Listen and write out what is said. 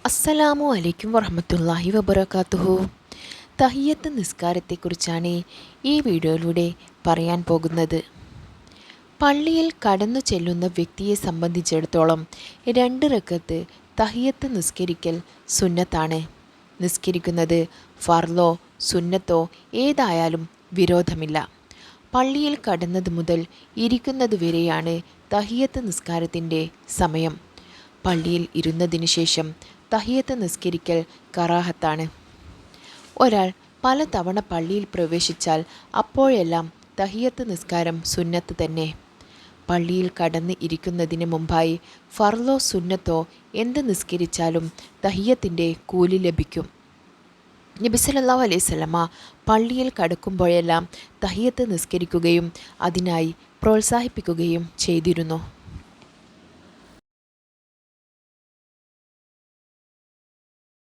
അസ്സലാമു അലൈക്കും വറഹ്മത്തുള്ളാഹി വബറകാതുഹു. തഹിയ്യത്ത് നിസ്കാരത്തെക്കുറിച്ചാണ് ഈ വീഡിയോയിലൂടെ പറയാൻ പോകുന്നത്. പള്ളിയിൽ കടന്നു ചെല്ലുന്ന വ്യക്തിയെ സംബന്ധിച്ചിടത്തോളം 2 റക്അത്ത് തഹിയ്യത്ത് നിസ്കരിക്കൽ സുന്നത്താണ്. നിസ്കരിക്കുന്നത് ഫർളോ സുന്നത്തോ ഏതായാലും വിരോധമില്ല. പള്ളിയിൽ കടന്നത് മുതൽ ഇരിക്കുന്നത് വരെയാണ് തഹിയ്യത്ത് നിസ്കാരത്തിൻ്റെ സമയം. പള്ളിയിൽ ഇരുന്നതിനു ശേഷം തഹിയ്യത്ത് നിസ്കരിക്കൽ കറാഹത്താണ്. ഒരാൾ പലതവണ പള്ളിയിൽ പ്രവേശിച്ചാൽ അപ്പോഴെല്ലാം തഹിയ്യത്ത് നിസ്കാരം സുന്നത്ത് തന്നെ. പള്ളിയിൽ കടന്ന് ഇരിക്കുന്നതിന് മുമ്പായി ഫർളോ സുന്നത്തോ എന്ത് നിസ്കരിച്ചാലും തഹിയ്യത്തിൻ്റെ കൂലി ലഭിക്കും. നബി സല്ലല്ലാഹു അലൈഹി വസല്ലമ പള്ളിയിൽ കടക്കുമ്പോഴെല്ലാം തഹിയ്യത്ത് നിസ്കരിക്കുകയും അതിനായി പ്രോത്സാഹിപ്പിക്കുകയും ചെയ്തിരുന്നു.